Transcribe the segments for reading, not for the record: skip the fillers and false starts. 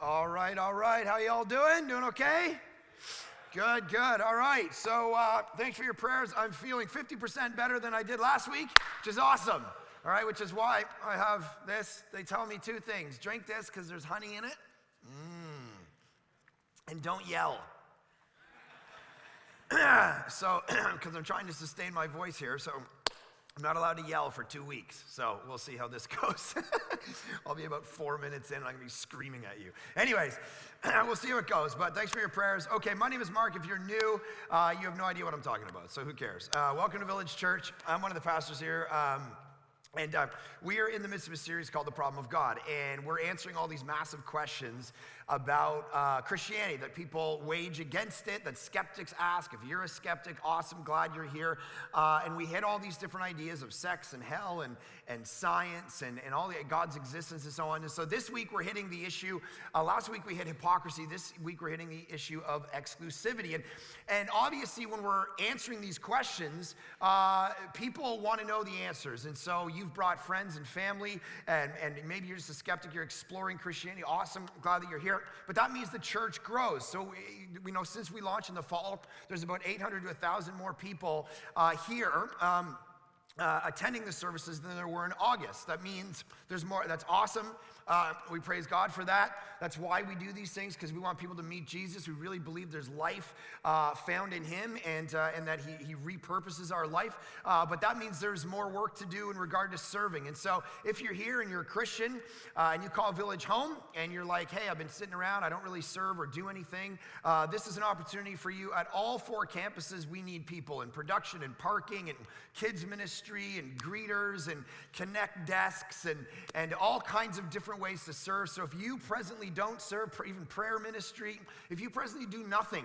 All right. How y'all doing? Doing okay? Good. All right. So thanks for your prayers. I'm feeling 50% better than I did last week, which is awesome. All right, which is why I have this. They tell me two things. Drink this because there's honey in it. And don't yell. So, because I'm trying to sustain my voice here, so I'm not allowed to yell for 2 weeks, so we'll see how this goes. I'll be about 4 minutes in, and I'm going to be screaming at you. Anyways, we'll see how it goes, but thanks for your prayers. Okay, my name is Mark. If you're new, you have no idea what I'm talking about, so who cares? Welcome to Village Church. I'm one of the pastors here. And we are in the midst of a series called The Problem of God, and we're answering all these massive questions about Christianity that people wage against it, that skeptics ask. If you're a skeptic, awesome, glad you're here. And we hit all these different ideas of sex and hell and science and all the God's existence and so on. And so this week we're hitting the issue, last week we hit hypocrisy, this week we're hitting the issue of exclusivity. And obviously when we're answering these questions, people want to know the answers. And so you've brought friends and family, and maybe you're just a skeptic, you're exploring Christianity. Awesome, glad that you're here. But that means the church grows. So we know since we launched in the fall, there's about 800 to 1,000 more people here attending the services than there were in August. That means there's more. That's awesome. We praise God for that. That's why we do these things, because we want people to meet Jesus. We really believe there's life found in him, and that he repurposes our life. But that means there's more work to do in regard to serving. And so if you're here and you're a Christian and you call Village home and you're like, hey, I've been sitting around, I don't really serve or do anything, this is an opportunity for you. At all 4 campuses, we need people in production and parking and kids ministry and greeters and connect desks and all kinds of different ways to serve. So if you presently don't serve, even prayer ministry, if you presently do nothing,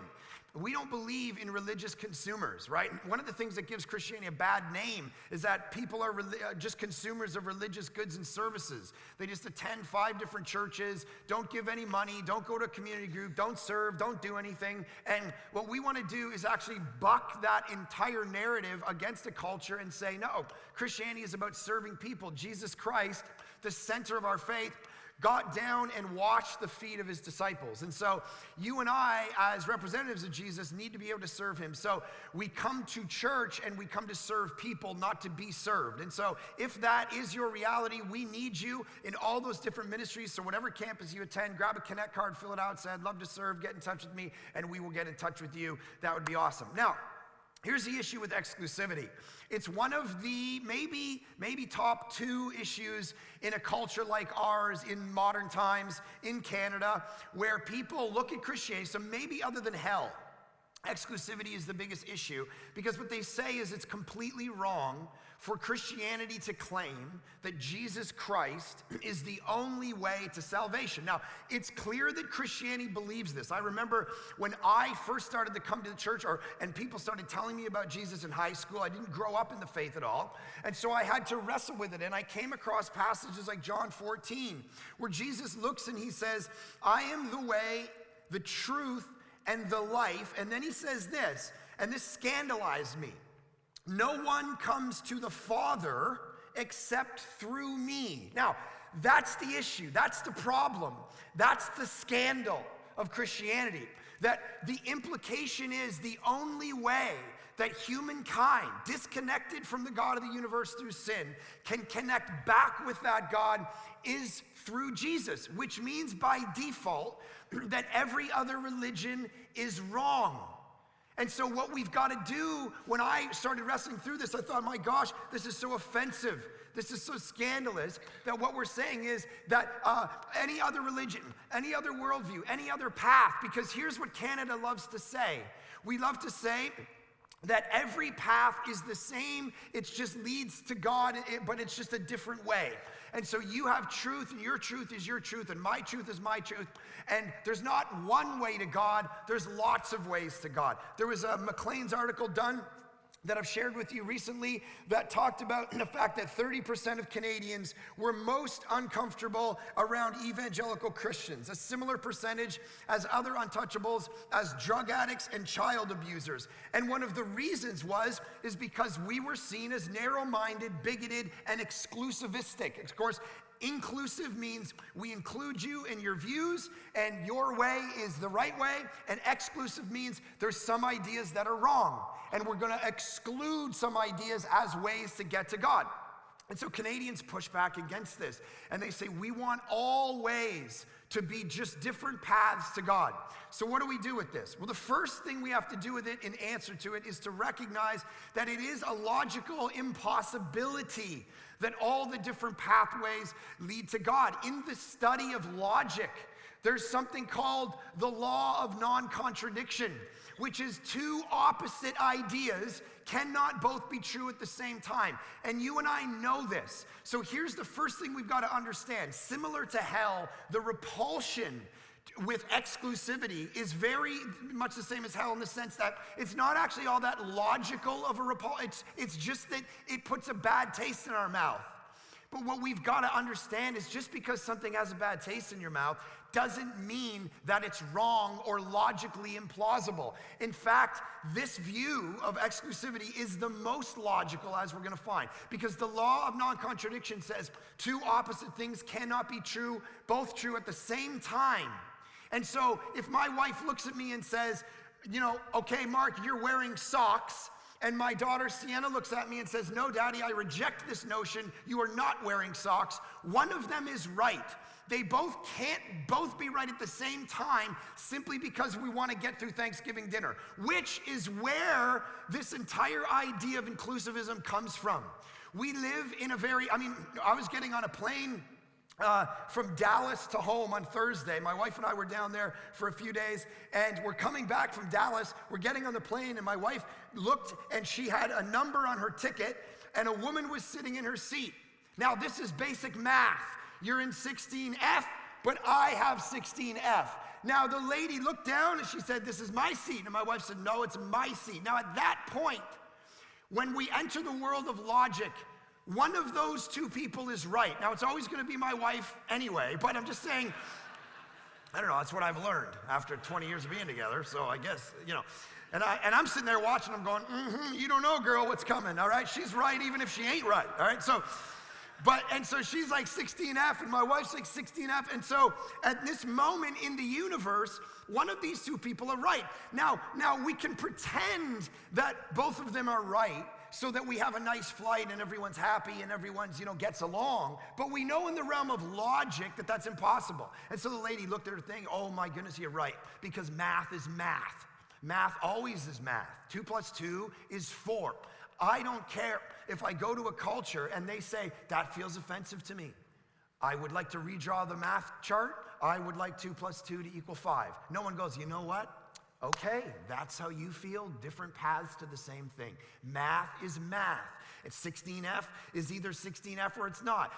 we don't believe in religious consumers, right? One of the things that gives Christianity a bad name is that people are just consumers of religious goods and services. They just attend 5 different churches, don't give any money, don't go to a community group, don't serve, don't do anything. And what we want to do is actually buck that entire narrative against the culture and say, no, Christianity is about serving people. Jesus Christ, the center of our faith, got down and washed the feet of his disciples. And so you and I, as representatives of Jesus, need to be able to serve him. So we come to church and we come to serve people, not to be served. And so if that is your reality, we need you in all those different ministries. So whatever campus you attend, grab a Connect card, fill it out, say, I'd love to serve, get in touch with me, and we will get in touch with you. That would be awesome. Now, here's the issue with exclusivity. It's one of the maybe top 2 issues in a culture like ours in modern times in Canada, where people look at Christianity, so maybe other than hell, exclusivity is the biggest issue, because what they say is it's completely wrong for Christianity to claim that Jesus Christ is the only way to salvation. Now, it's clear that Christianity believes this. I remember when I first started to come to the church, and people started telling me about Jesus in high school. I didn't grow up in the faith at all, and so I had to wrestle with it, and I came across passages like John 14, where Jesus looks and he says, I am the way, the truth, and the life. And then he says this, and this scandalized me. No one comes to the Father except through me. Now, that's the issue. That's the problem. That's the scandal of Christianity. That the implication is the only way that humankind, disconnected from the God of the universe through sin, can connect back with that God is through Jesus, which means by default that every other religion is wrong. And so what we've got to do, when I started wrestling through this, I thought, my gosh, this is so offensive. This is so scandalous that what we're saying is that any other religion, any other worldview, any other path, because here's what Canada loves to say. We love to say that every path is the same, it just leads to God, but it's just a different way. And so you have truth, and your truth is your truth, and my truth is my truth. And there's not one way to God, there's lots of ways to God. There was a Maclean's article done that I've shared with you recently that talked about the fact that 30% of Canadians were most uncomfortable around evangelical Christians, a similar percentage as other untouchables, as drug addicts and child abusers. And one of the reasons is because we were seen as narrow-minded, bigoted, and exclusivistic. Of course, inclusive means we include you in your views and your way is the right way, and exclusive means there's some ideas that are wrong, and we're going to exclude some ideas as ways to get to God. And so Canadians push back against this, and they say we want all ways to be just different paths to God. So what do we do with this? Well, the first thing we have to do with it in answer to it is to recognize that it is a logical impossibility that all the different pathways lead to God. In the study of logic, there's something called the law of non-contradiction, which is two opposite ideas cannot both be true at the same time. And you and I know this. So here's the first thing we've got to understand. Similar to hell, the repulsion with exclusivity is very much the same as hell in the sense that it's not actually all that logical of a repulsion. It's just that it puts a bad taste in our mouth. But what we've got to understand is just because something has a bad taste in your mouth doesn't mean that it's wrong or logically implausible. In fact, this view of exclusivity is the most logical, as we're going to find, because the law of non-contradiction says two opposite things cannot be true, both true at the same time. And so if my wife looks at me and says, okay, Mark, you're wearing socks, and my daughter Sienna looks at me and says, no, Daddy, I reject this notion. You are not wearing socks. One of them is right. They both can't both be right at the same time simply because we want to get through Thanksgiving dinner, which is where this entire idea of inclusivism comes from. We live in I was getting on a plane from Dallas to home on Thursday. My wife and I were down there for a few days, and we're coming back from Dallas. We're getting on the plane, and my wife looked, and she had a number on her ticket, and a woman was sitting in her seat. Now, this is basic math. You're in 16F, but I have 16F. Now, the lady looked down, and she said, this is my seat. And my wife said, no, it's my seat. Now, at that point, when we enter the world of logic, one of those two people is right. Now, it's always going to be my wife anyway, but I'm just saying, I don't know, that's what I've learned after 20 years of being together, so I guess, And I'm sitting there watching them going, you don't know, girl, what's coming, all right? She's right even if she ain't right, all right? So she's like 16F, and my wife's like 16F, and so at this moment in the universe, one of these two people are right. Now we can pretend that both of them are right, so that we have a nice flight and everyone's happy and everyone's, gets along. But we know in the realm of logic that that's impossible. And so the lady looked at her thing, oh my goodness, you're right, because math is math. Math always is math. 2 + 2 is 4. I don't care if I go to a culture and they say, that feels offensive to me. I would like to redraw the math chart. I would like 2 + 2 = 5. No one goes, you know what? Okay, that's how you feel. Different paths to the same thing. Math is math. It's 16F is either 16F or it's not.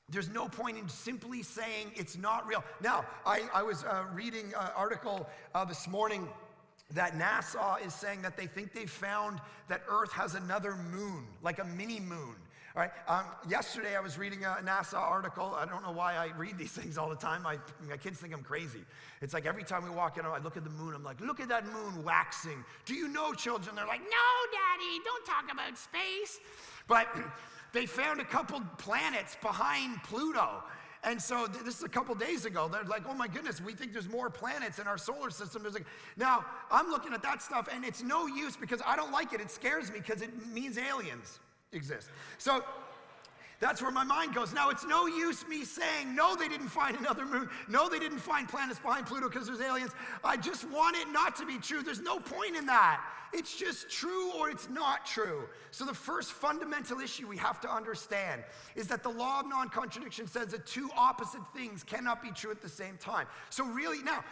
There's no point in simply saying it's not real. Now, I was reading an article this morning that NASA is saying that they think they've found that Earth has another moon, like a mini moon. All right. Yesterday I was reading a NASA article. I don't know why I read these things all the time. My kids think I'm crazy. It's like every time we walk in, I look at the moon. I'm like, look at that moon waxing. Do you know, children? They're like, no, Daddy, don't talk about space. But they found a couple planets behind Pluto. And so this is a couple days ago. They're like, oh my goodness, we think there's more planets in our solar system. Now, I'm looking at that stuff, and it's no use because I don't like it. It scares me because it means aliens exist. So that's where my mind goes. Now, it's no use me saying, no, they didn't find another moon. No, they didn't find planets behind Pluto because there's aliens. I just want it not to be true. There's no point in that. It's just true or it's not true. So the first fundamental issue we have to understand is that the law of non-contradiction says that two opposite things cannot be true at the same time. So really, now,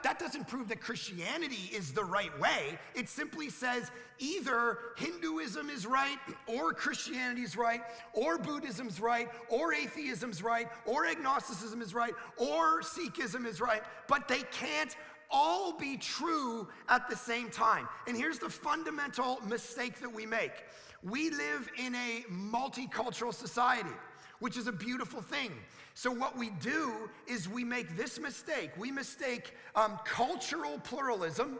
that doesn't prove that Christianity is the right way. It simply says either Hinduism is right, or Christianity is right, or Buddhism's right, or atheism's right, or agnosticism is right, or Sikhism is right, but they can't all be true at the same time. And here's the fundamental mistake that we make. We live in a multicultural society, which is a beautiful thing. So what we do is we make this mistake. We mistake cultural pluralism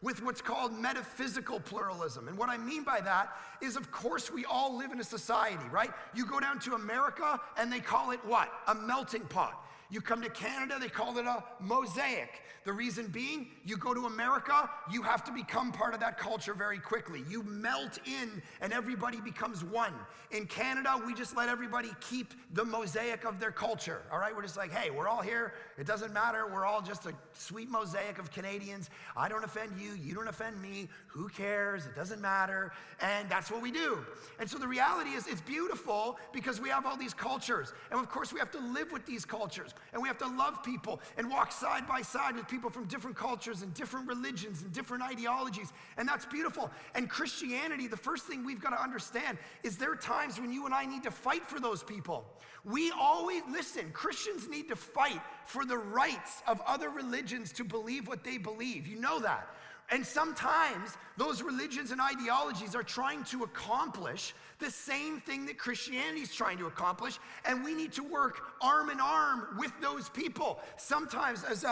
with what's called metaphysical pluralism. And what I mean by that is, of course, we all live in a society, right? You go down to America and they call it what? A melting pot. You come to Canada, they call it a mosaic. The reason being, you go to America, you have to become part of that culture very quickly. You melt in and everybody becomes one. In Canada, we just let everybody keep the mosaic of their culture, all right? We're just like, hey, we're all here. It doesn't matter. We're all just a sweet mosaic of Canadians. I don't offend you. You don't offend me. Who cares? It doesn't matter. And that's what we do. And so the reality is, it's beautiful because we have all these cultures. And of course, we have to live with these cultures. And we have to love people and walk side by side with people from different cultures and different religions and different ideologies. And that's beautiful. And Christianity, the first thing we've got to understand is there are times when you and I need to fight for those people. We always, listen, Christians need to fight for the rights of other religions to believe what they believe. You know that. And sometimes those religions and ideologies are trying to accomplish the same thing that Christianity is trying to accomplish, and we need to work arm in arm with those people. Sometimes, as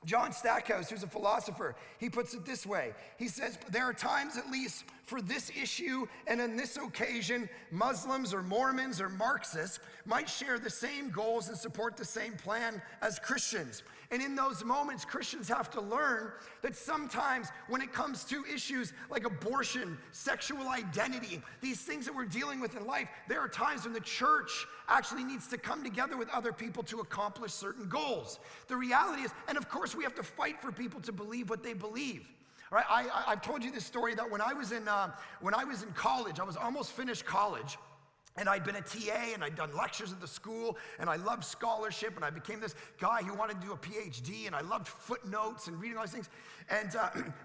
John Stackhouse, who's a philosopher, he puts it this way. He says, there are times, at least for this issue and on this occasion, Muslims or Mormons or Marxists might share the same goals and support the same plan as Christians. And in those moments, Christians have to learn that sometimes when it comes to issues like abortion, sexual identity, these things that we're dealing with in life, there are times when the church actually needs to come together with other people to accomplish certain goals. The reality is, and of course we have to fight for people to believe what they believe. All right, I've told you this story that when I was in college, I was almost finished college. And I'd been a TA, and I'd done lectures at the school, and I loved scholarship, and I became this guy who wanted to do a PhD, and I loved footnotes and reading all these things. And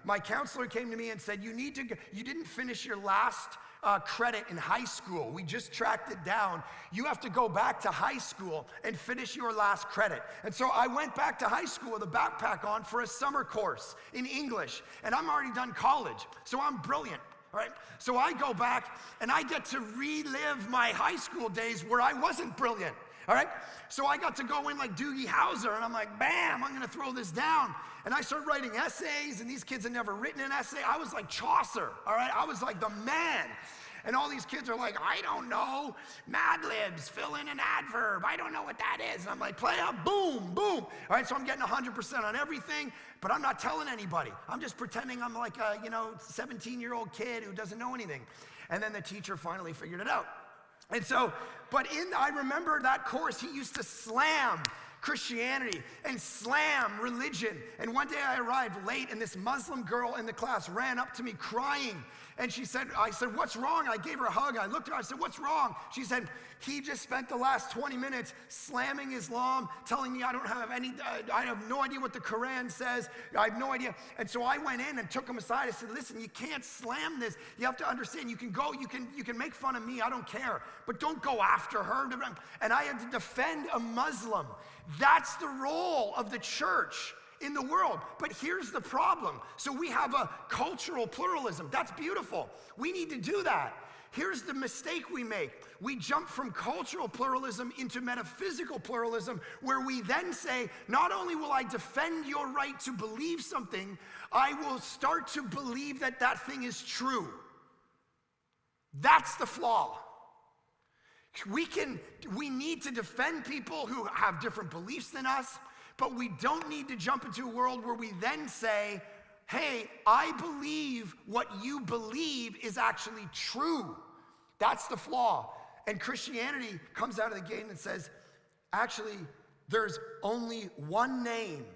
my counselor came to me and said, you didn't finish your last credit in high school. We just tracked it down. You have to go back to high school and finish your last credit. And so I went back to high school with a backpack on for a summer course in English, and I'm already done college, so I'm brilliant. Right? So I go back and I get to relive my high school days where I wasn't brilliant. All right? So I got to go in like Doogie Howser, and I'm like, bam, I'm gonna throw this down. And I started writing essays, and these kids had never written an essay. I was like Chaucer, all right? I was like the man. And all these kids are like, I don't know, Mad Libs, fill in an adverb. I don't know what that is. And I'm like, play up, boom, boom. All right, so I'm getting 100% on everything, but I'm not telling anybody. I'm just pretending I'm like a, 17-year-old kid who doesn't know anything. And then the teacher finally figured it out. And so, I remember that course, he used to slam Christianity and slam religion. And one day I arrived late, and this Muslim girl in the class ran up to me crying. And I said, what's wrong? I gave her a hug. I looked at her, I said, what's wrong? She said, he just spent the last 20 minutes slamming Islam, telling me I have no idea what the Quran says. I have no idea. And so I went in and took him aside. I said, listen, you can't slam this. You have to understand, you can make fun of me, I don't care, but don't go after her. And I had to defend a Muslim. That's the role of the church in the world. But here's the problem. So we have a cultural pluralism. That's beautiful. We need to do that. Here's the mistake we make. We jump from cultural pluralism into metaphysical pluralism, where we then say, not only will I defend your right to believe something, I will start to believe that that thing is true. That's the flaw. We need to defend people who have different beliefs than us, but we don't need to jump into a world where we then say, hey, I believe what you believe is actually true. That's the flaw. And Christianity comes out of the gate and says, actually, there's only one name,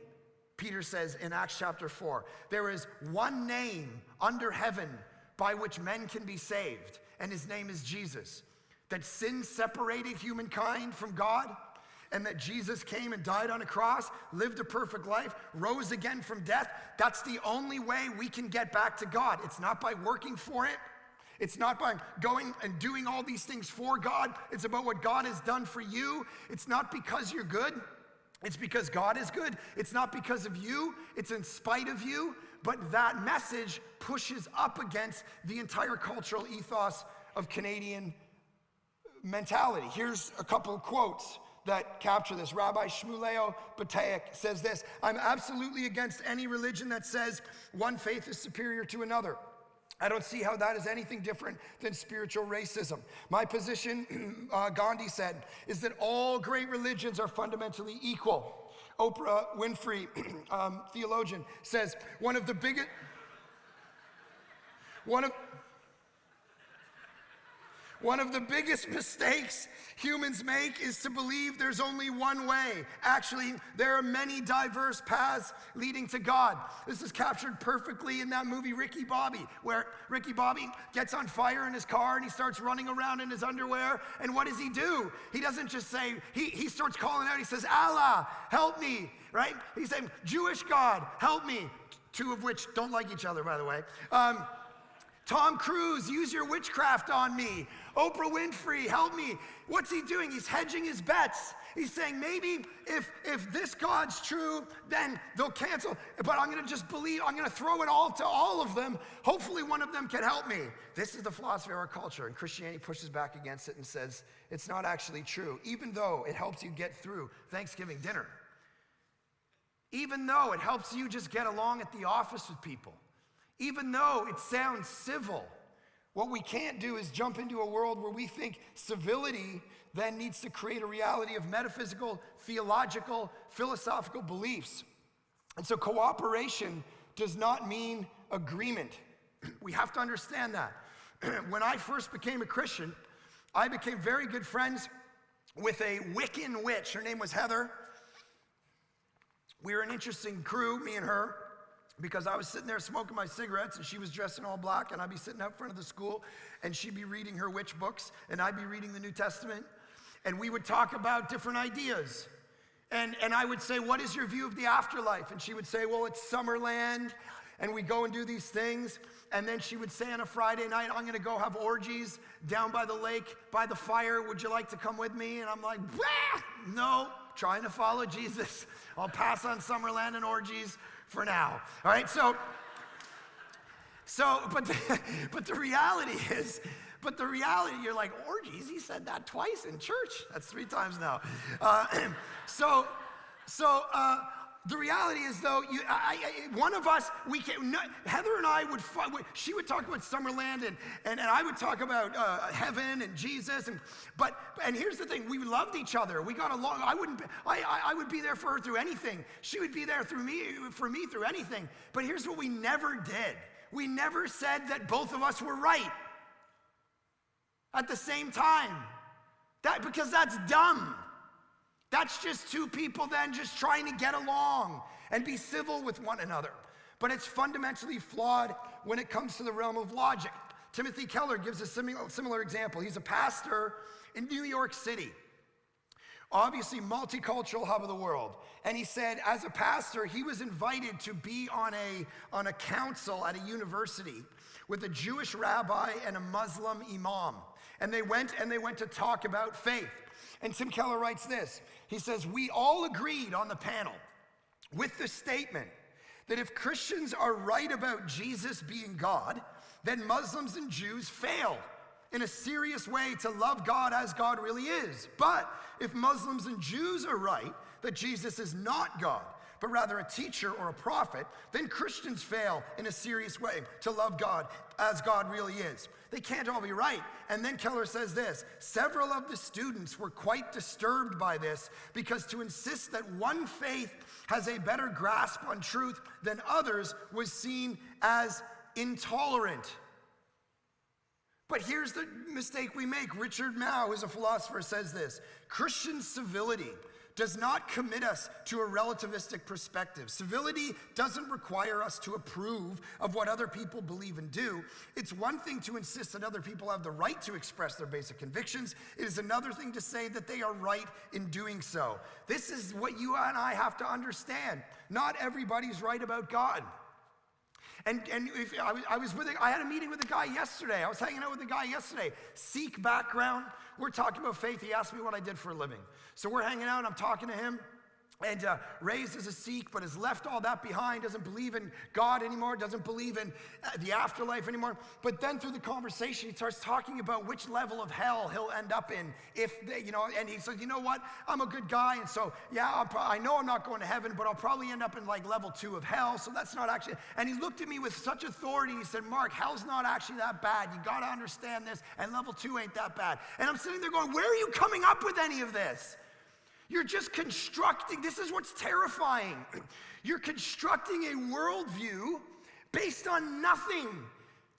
Peter says in Acts chapter 4. There is one name under heaven by which men can be saved, and his name is Jesus. That sin separated humankind from God, and that Jesus came and died on a cross, lived a perfect life, rose again from death. That's the only way we can get back to God. It's not by working for it. It's not by going and doing all these things for God. It's about what God has done for you. It's not because you're good. It's because God is good. It's not because of you. It's in spite of you. But that message pushes up against the entire cultural ethos of Canadian mentality. Here's a couple of quotes that capture this. Rabbi Shmuleo Batayek says this: "I'm absolutely against any religion that says one faith is superior to another. I don't see how that is anything different than spiritual racism. My position," Gandhi said, "is that all great religions are fundamentally equal." Oprah Winfrey, theologian, says, one of the biggest mistakes humans make is to believe there's only one way. Actually, there are many diverse paths leading to God. This is captured perfectly in that movie Ricky Bobby, where Ricky Bobby gets on fire in his car and he starts running around in his underwear. And what does he do? He doesn't just say, he starts calling out. He says, "Allah, help me," right? He's saying, "Jewish God, help me." Two of which don't like each other, by the way. "Tom Cruise, use your witchcraft on me. Oprah Winfrey, help me." What's he doing? He's hedging his bets. He's saying, maybe if this God's true, then they'll cancel. But I'm going to just believe, I'm going to throw it all to all of them. Hopefully one of them can help me. This is the philosophy of our culture. And Christianity pushes back against it and says, it's not actually true, even though it helps you get through Thanksgiving dinner. Even though it helps you just get along at the office with people. Even though it sounds civil, what we can't do is jump into a world where we think civility then needs to create a reality of metaphysical, theological, philosophical beliefs. And so cooperation does not mean agreement. We have to understand that. When I first became a Christian, I became very good friends with a Wiccan witch. Her name was Heather. We were an interesting crew, me and her, because I was sitting there smoking my cigarettes and she was dressed in all black, and I'd be sitting out front of the school and she'd be reading her witch books and I'd be reading the New Testament, and we would talk about different ideas. And I would say, "What is your view of the afterlife?" And she would say, "Well, it's Summerland." And we go and do these things. And then she would say on a Friday night, "I'm going to go have orgies down by the lake, by the fire. Would you like to come with me?" And I'm like, "Bah! No, trying to follow Jesus. I'll pass on Summerland and orgies for now." All right, but the reality is, you're like, orgies? He said that twice in church. That's 3 times now. The reality is, though, one of us, Heather and I would fight. She would talk about Summerland, and I would talk about heaven and Jesus. And here's the thing: we loved each other. We got along. I would be there for her through anything. She would be there for me through anything. But here's what we never did: we never said that both of us were right at the same time. Because that's dumb. That's just two people then just trying to get along and be civil with one another. But it's fundamentally flawed when it comes to the realm of logic. Timothy Keller gives a similar example. He's a pastor in New York City, obviously multicultural hub of the world. And he said, as a pastor, he was invited to be on a council at a university with a Jewish rabbi and a Muslim imam. And they went to talk about faith. And Tim Keller writes this. He says, "We all agreed on the panel with the statement that if Christians are right about Jesus being God, then Muslims and Jews fail in a serious way to love God as God really is. But if Muslims and Jews are right that Jesus is not God, but rather a teacher or a prophet, then Christians fail in a serious way to love God as God really is. They can't all be right." And then Keller says this: "Several of the students were quite disturbed by this, because to insist that one faith has a better grasp on truth than others was seen as intolerant." But here's the mistake we make. Richard Mao, who's a philosopher, says this: "Christian civility does not commit us to a relativistic perspective. Civility doesn't require us to approve of what other people believe and do. It's one thing to insist that other people have the right to express their basic convictions. It is another thing to say that they are right in doing so." This is what you and I have to understand. Not everybody's right about God. And if I had a meeting with a guy yesterday. I was hanging out with a guy yesterday. Sikh background. We're talking about faith. He asked me what I did for a living. So we're hanging out, and I'm talking to him. and raised as a Sikh, but has left all that behind, doesn't believe in God anymore, doesn't believe in the afterlife anymore. But then through the conversation, he starts talking about which level of hell he'll end up in if they, and he says, you know what, I'm a good guy, and so, yeah, I know I'm not going to heaven, but I'll probably end up in like level 2 of hell, so that's not actually, and he looked at me with such authority, and he said, Mark, hell's not actually that bad, you gotta understand this, and level 2 ain't that bad. And I'm sitting there going, where are you coming up with any of this? You're just constructing, this is what's terrifying. You're constructing a worldview based on nothing.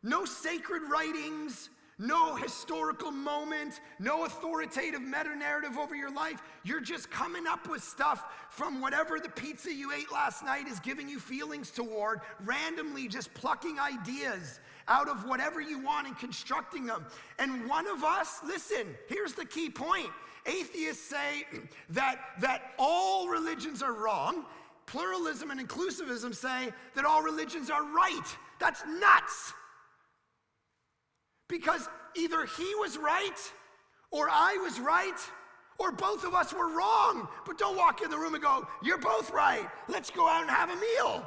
No sacred writings, no historical moment, no authoritative meta-narrative over your life. You're just coming up with stuff from whatever the pizza you ate last night is giving you feelings toward, randomly just plucking ideas out of whatever you want and constructing them. And one of us, listen, here's the key point. Atheists say that all religions are wrong. Pluralism and inclusivism say that all religions are right. That's nuts. Because either he was right, or I was right, or both of us were wrong. But don't walk in the room and go, you're both right. Let's go out and have a meal.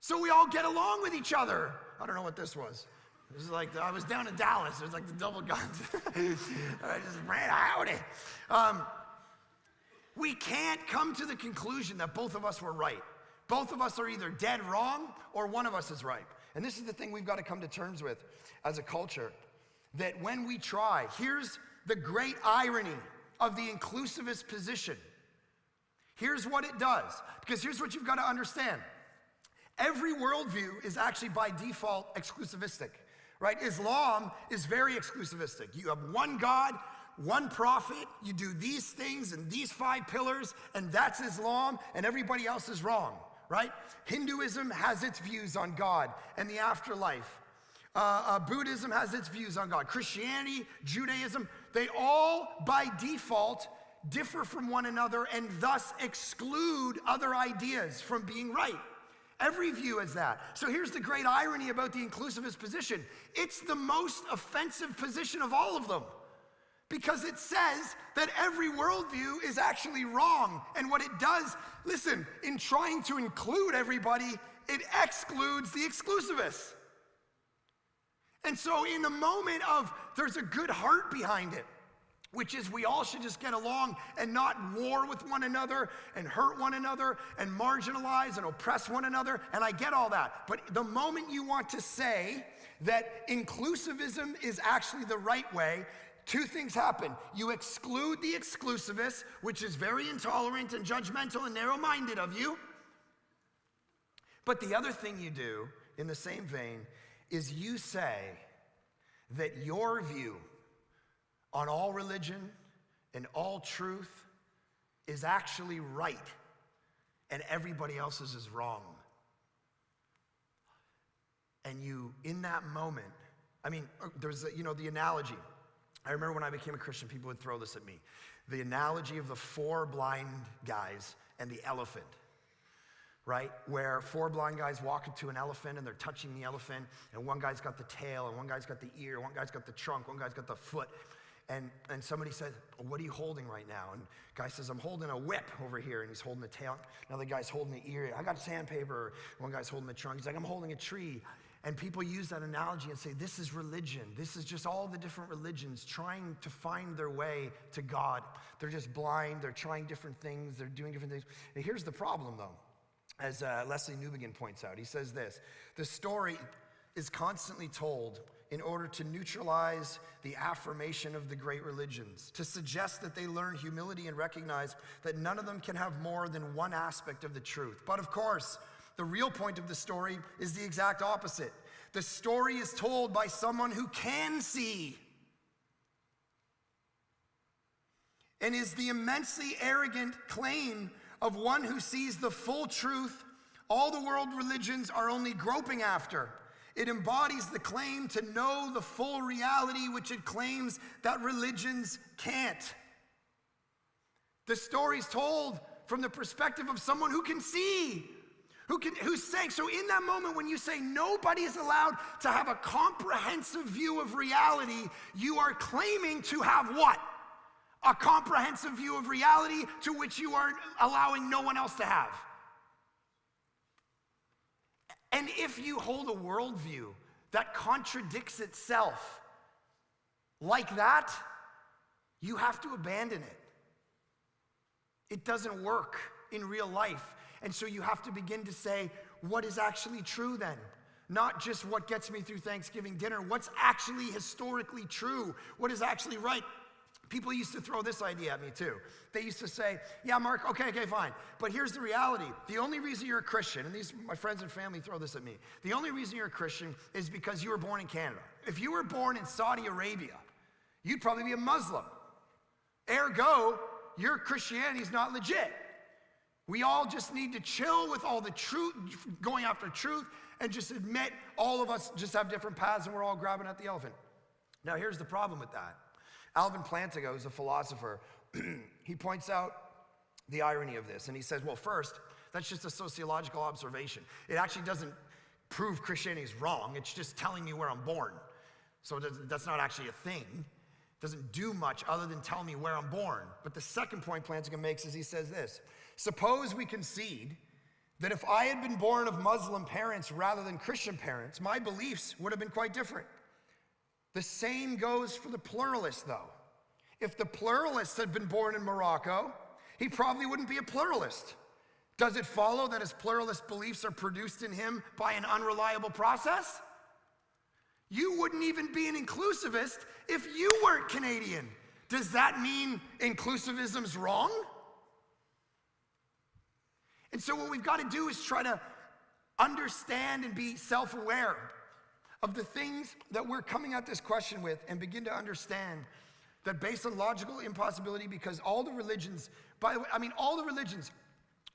So we all get along with each other. I don't know what this was. It was like, I was down in Dallas. It was like the double guns. I just ran out of it. We can't come to the conclusion that both of us were right. Both of us are either dead wrong or one of us is right. And this is the thing we've got to come to terms with as a culture. That when we try, here's the great irony of the inclusivist position. Here's what it does. Because here's what you've got to understand. Every worldview is actually by default exclusivistic. Right? Islam is very exclusivistic. You have one God, one prophet, you do these things and these 5 pillars, and that's Islam, and everybody else is wrong, right? Hinduism has its views on God and the afterlife. Buddhism has its views on God. Christianity, Judaism, they all by default differ from one another and thus exclude other ideas from being right. Every view is that. So here's the great irony about the inclusivist position. It's the most offensive position of all of them because it says that every worldview is actually wrong. And what it does, listen, in trying to include everybody, it excludes the exclusivists. And so in the moment of there's a good heart behind it, which is we all should just get along and not war with one another and hurt one another and marginalize and oppress one another, and I get all that. But the moment you want to say that inclusivism is actually the right way, 2 things happen. You exclude the exclusivists, which is very intolerant and judgmental and narrow-minded of you. But the other thing you do, in the same vein, is you say that your view on all religion and all truth is actually right, and everybody else's is wrong. And you, in that moment, I mean, there's, the analogy. I remember when I became a Christian, people would throw this at me. The analogy of the 4 blind guys and the elephant, right? Where 4 blind guys walk up to an elephant and they're touching the elephant, and one guy's got the tail, and one guy's got the ear, one guy's got the trunk, one guy's got the foot. And somebody said, what are you holding right now? And the guy says, I'm holding a whip over here, and he's holding the tail. Another guy's holding the ear. I got sandpaper. One guy's holding the trunk. He's like, I'm holding a tree. And people use that analogy and say, this is religion. This is just all the different religions trying to find their way to God. They're just blind. They're trying different things. They're doing different things. And here's the problem, though. As Leslie Newbegin points out, he says this: the story is constantly told in order to neutralize the affirmation of the great religions, to suggest that they learn humility and recognize that none of them can have more than one aspect of the truth. But of course, the real point of the story is the exact opposite. The story is told by someone who can see, and is the immensely arrogant claim of one who sees the full truth all the world religions are only groping after. It embodies the claim to know the full reality which it claims that religions can't. The story's told from the perspective of someone who can see, who's saying, so in that moment when you say nobody is allowed to have a comprehensive view of reality, you are claiming to have what? a comprehensive view of reality to which you are allowing no one else to have. And if you hold a worldview that contradicts itself like that, you have to abandon it. It doesn't work in real life. And so you have to begin to say, what is actually true then? Not just what gets me through Thanksgiving dinner. What's actually historically true? What is actually right? People used to throw this idea at me too. They used to say, yeah, Mark, okay, fine. But here's the reality. The only reason you're a Christian, and my friends and family throw this at me, the only reason you're a Christian is because you were born in Canada. If you were born in Saudi Arabia, you'd probably be a Muslim. Ergo, your Christianity is not legit. We all just need to chill with all the truth, going after truth, and just admit all of us just have different paths and we're all grabbing at the elephant. Now, here's the problem with that. Alvin Plantinga, who's a philosopher, he points out the irony of this. And he says, well, first, that's just a sociological observation. It actually doesn't prove Christianity is wrong. It's just telling me where I'm born. So that's not actually a thing. It doesn't do much other than tell me where I'm born. But the second point Plantinga makes is he says this: suppose we concede that if I had been born of Muslim parents rather than Christian parents, my beliefs would have been quite different. The same goes for the pluralist, though. If the pluralist had been born in Morocco, he probably wouldn't be a pluralist. Does it follow that his pluralist beliefs are produced in him by an unreliable process? You wouldn't even be an inclusivist if you weren't Canadian. Does that mean inclusivism's wrong? And so what we've got to do is try to understand and be self-aware of the things that we're coming at this question with, and begin to understand that based on logical impossibility, because all the religions, by the way, all the religions,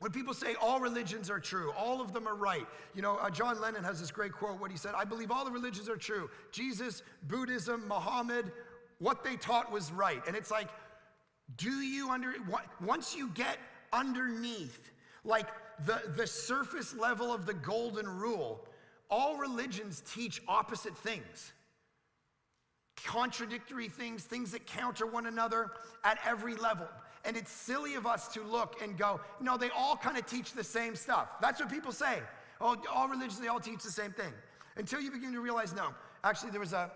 when people say all religions are true, all of them are right. You know, John Lennon has this great quote, what he said, I believe all the religions are true. Jesus, Buddhism, Muhammad, what they taught was right. And it's like, once you get underneath, like the surface level of the golden rule, all religions teach opposite things. Contradictory things, things that counter one another at every level. And it's silly of us to look and go, no, they all kind of teach the same stuff. That's what people say. Oh, all religions, they all teach the same thing. Until you begin to realize, no. Actually, there's a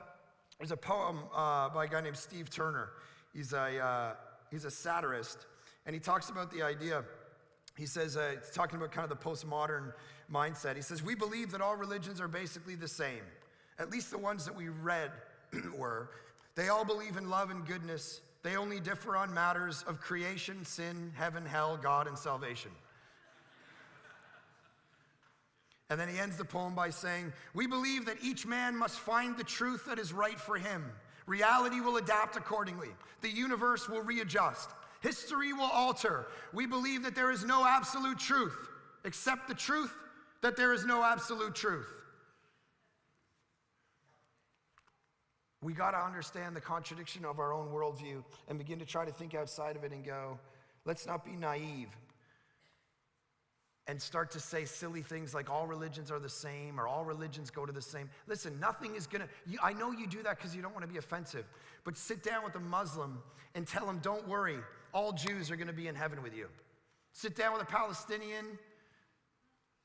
poem by a guy named Steve Turner. He's a satirist, and he talks about the idea. He says, it's talking about kind of the postmodern mindset. He says, we believe that all religions are basically the same. At least the ones that we read were. They all believe in love and goodness. They only differ on matters of creation, sin, heaven, hell, God, and salvation. And then he ends the poem by saying, we believe that each man must find the truth that is right for him. Reality will adapt accordingly. The universe will readjust. History will alter. We believe that there is no absolute truth, except the truth that there is no absolute truth. We got to understand the contradiction of our own worldview and begin to try to think outside of it and go, let's not be naive and start to say silly things like all religions are the same or all religions go to the same. Listen, nothing is going to, I know you do that because you don't want to be offensive, but sit down with a Muslim and tell him, don't worry, all Jews are going to be in heaven with you. Sit down with a Palestinian,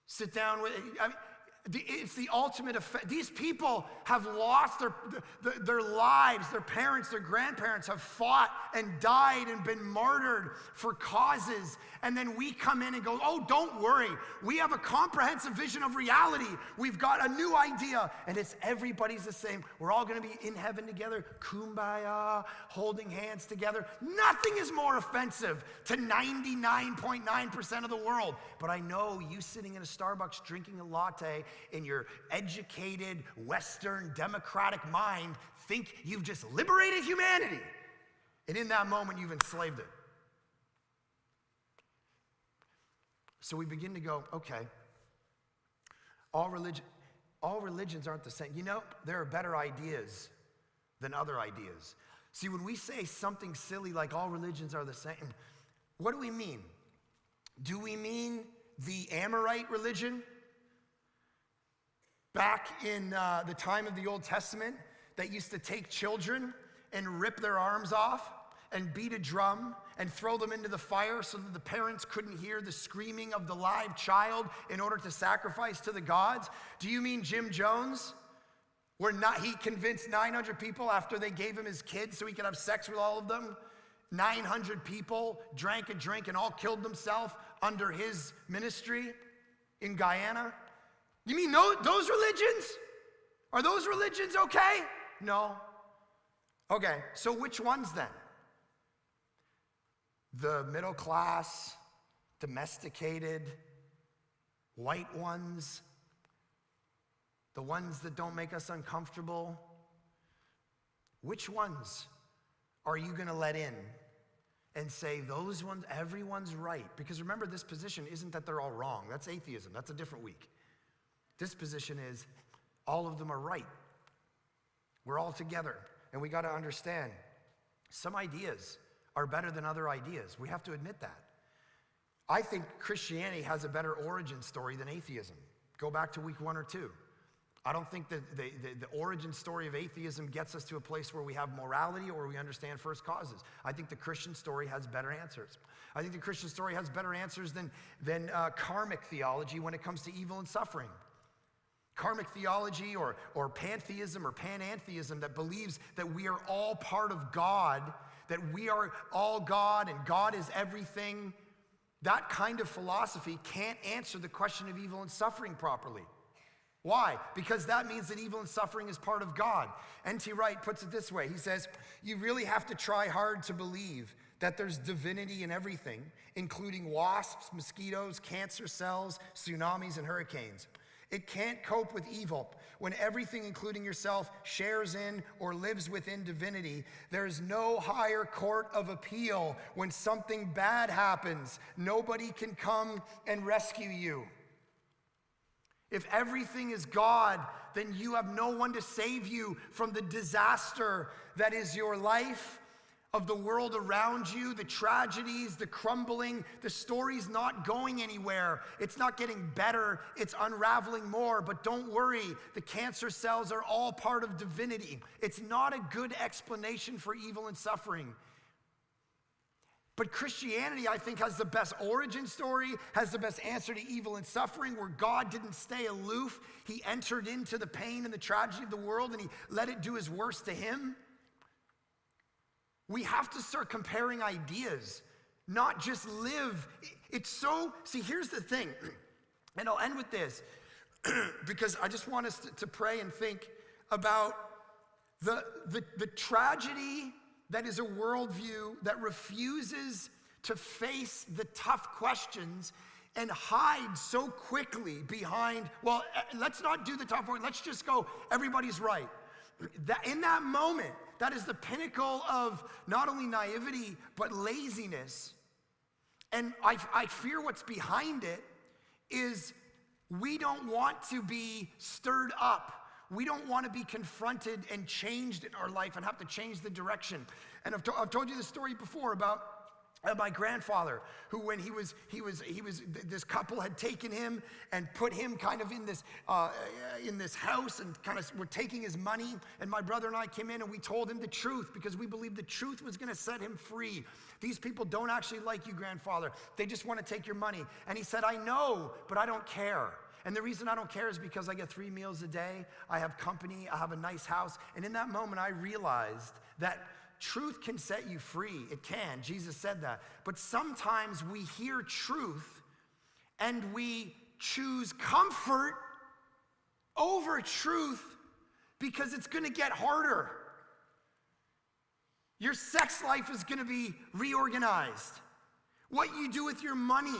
sit down with, it's the ultimate effect. These people have lost their lives. Their parents, their grandparents have fought and died and been martyred for causes. And then we come in and go, oh, don't worry. We have a comprehensive vision of reality. We've got a new idea. And it's everybody's the same. We're all going to be in heaven together, kumbaya, holding hands together. Nothing is more offensive to 99.9% of the world. But I know you sitting in a Starbucks drinking a latte in your educated, Western, democratic mind think you've just liberated humanity. And in that moment, you've enslaved it. So we begin to go, okay, all religions aren't the same. You know, there are better ideas than other ideas. See, when we say something silly like all religions are the same, what do we mean? Do we mean the Amorite religion back in the time of the Old Testament that used to take children and rip their arms off and beat a drum and throw them into the fire so that the parents couldn't hear the screaming of the live child in order to sacrifice to the gods? Do you mean Jim Jones? He convinced 900 people after they gave him his kids so he could have sex with all of them? 900 people drank a drink and all killed themselves under his ministry in Guyana? You mean those religions? Are those religions okay? No. Okay, so which ones then? The middle class, domesticated, white ones, the ones that don't make us uncomfortable. Which ones are you going to let in and say those ones, everyone's right? Because remember, this position isn't that they're all wrong. That's atheism. That's a different week. This position is all of them are right. We're all together. And we got to understand, some ideas are better than other ideas. We have to admit that. I think Christianity has a better origin story than atheism. Go back to week 1 or 2. I don't think that the origin story of atheism gets us to a place where we have morality or we understand first causes. I think the Christian story has better answers. I think the Christian story has better answers than karmic theology when it comes to evil and suffering. Karmic theology or pantheism or panentheism that believes that we are all part of God, that we are all God and God is everything, that kind of philosophy can't answer the question of evil and suffering properly. Why? Because that means that evil and suffering is part of God. N.T. Wright puts it this way. He says, you really have to try hard to believe that there's divinity in everything, including wasps, mosquitoes, cancer cells, tsunamis, and hurricanes. It can't cope with evil. When everything, including yourself, shares in or lives within divinity, there's no higher court of appeal. When something bad happens, nobody can come and rescue you. If everything is God, then you have no one to save you from the disaster that is your life, of the world around you, the tragedies, the crumbling. The story's not going anywhere. It's not getting better. It's unraveling more. But don't worry, the cancer cells are all part of divinity. It's not a good explanation for evil and suffering. But Christianity, I think, has the best origin story, has the best answer to evil and suffering, where God didn't stay aloof. He entered into the pain and the tragedy of the world, and he let it do his worst to him. We have to start comparing ideas, not just live. See, here's the thing, and I'll end with this, because I just want us to pray and think about the tragedy that is a worldview that refuses to face the tough questions and hide so quickly behind, well, let's not do the tough work, let's just go, everybody's right. In that moment, that is the pinnacle of not only naivety, but laziness. And I fear what's behind it is we don't want to be stirred up. We don't want to be confronted and changed in our life and have to change the direction. And I've told you this story before about my grandfather, who when he was this couple had taken him and put him kind of in this house and kind of were taking his money. And my brother and I came in and we told him the truth because we believed the truth was going to set him free. These people don't actually like you, grandfather. They just want to take your money. And he said, I know, but I don't care. And the reason I don't care is because I get 3 meals a day, I have company, I have a nice house. And in that moment, I realized that truth can set you free. It can. Jesus said that. But sometimes we hear truth and we choose comfort over truth because it's going to get harder. Your sex life is going to be reorganized. What you do with your money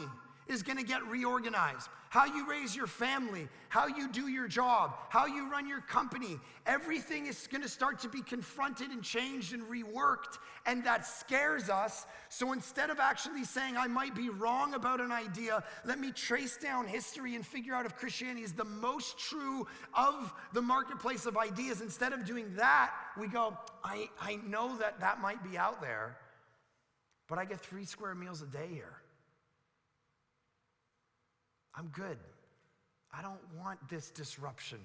is going to get reorganized. How you raise your family, how you do your job, how you run your company, everything is going to start to be confronted and changed and reworked, and that scares us. So instead of actually saying, I might be wrong about an idea, let me trace down history and figure out if Christianity is the most true of the marketplace of ideas. Instead of doing that, we go, I know that might be out there, but I get 3 square meals a day here. I'm good. I don't want this disruption.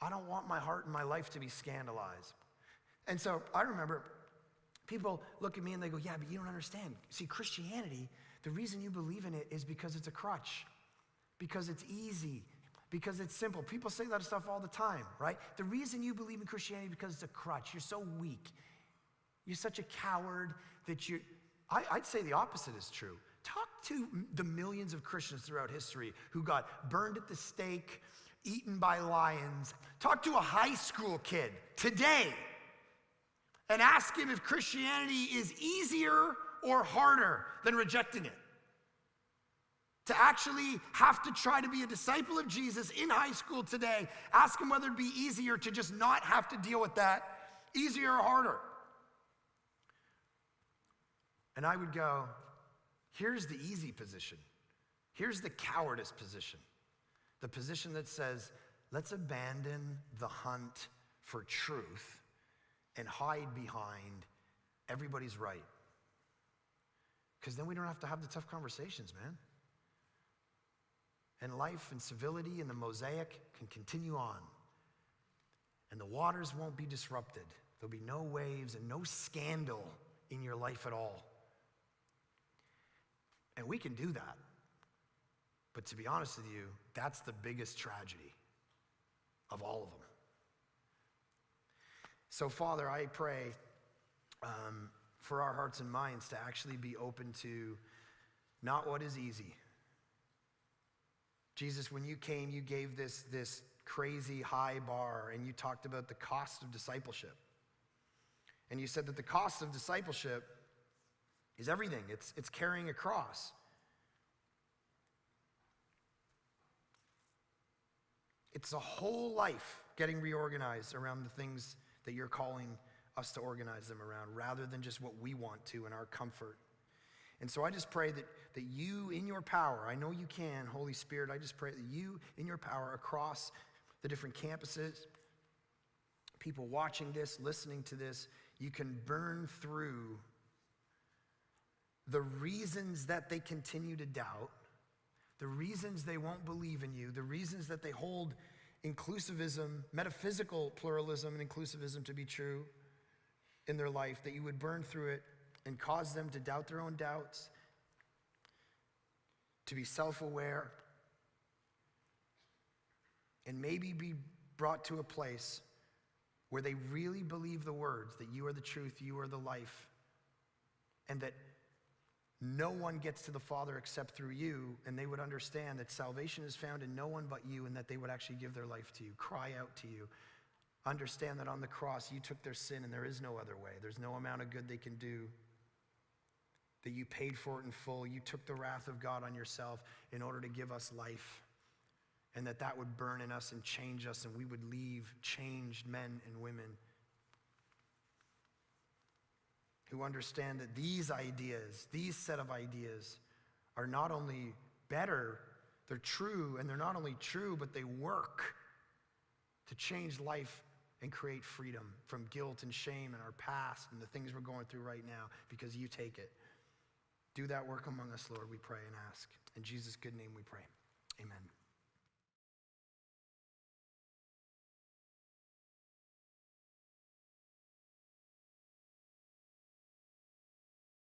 I don't want my heart and my life to be scandalized. And so I remember People look at me and they go, yeah, but you don't understand. See, Christianity, the reason you believe in it is because it's a crutch, because it's easy, because it's simple. People say that stuff all the time, right? The reason you believe in Christianity is because it's a crutch. You're so weak. You're such a coward that I'd say the opposite is true. Talk to the millions of Christians throughout history who got burned at the stake, eaten by lions. Talk to a high school kid today and ask him if Christianity is easier or harder than rejecting it. To actually have to try to be a disciple of Jesus in high school today, ask him whether it'd be easier to just not have to deal with that, easier or harder. And I would go, here's the easy position. Here's the cowardice position. The position that says, let's abandon the hunt for truth and hide behind everybody's right. Because then we don't have to have the tough conversations, man. And life and civility and the mosaic can continue on. And the waters won't be disrupted. There'll be no waves and no scandal in your life at all. And we can do that. But to be honest with you, that's the biggest tragedy of all of them. So, Father, I pray for our hearts and minds to actually be open to not what is easy. Jesus, when you came, you gave this crazy high bar, and you talked about the cost of discipleship. And you said that the cost of discipleship is everything. It's carrying a cross. It's a whole life getting reorganized around the things that you're calling us to organize them around, rather than just what we want to in our comfort. And so I just pray that you, in your power, I know you can, Holy Spirit, I just pray that you, in your power, across the different campuses, people watching this, listening to this, you can burn through the reasons that they continue to doubt, the reasons they won't believe in you, the reasons that they hold inclusivism, metaphysical pluralism and inclusivism to be true in their life, that you would burn through it and cause them to doubt their own doubts, to be self-aware, and maybe be brought to a place where they really believe the words that you are the truth, you are the life, and that no one gets to the Father except through you, and they would understand that salvation is found in no one but you, and that they would actually give their life to you, cry out to you, understand that on the cross you took their sin and there is no other way. There's no amount of good they can do, that you paid for it in full. You took the wrath of God on yourself in order to give us life, and that would burn in us and change us, and we would leave changed men and women who understand that these ideas, these set of ideas, are not only better, they're true, and they're not only true, but they work to change life and create freedom from guilt and shame in our past and the things we're going through right now, because you take it. Do that work among us, Lord, we pray and ask. In Jesus' good name we pray. Amen.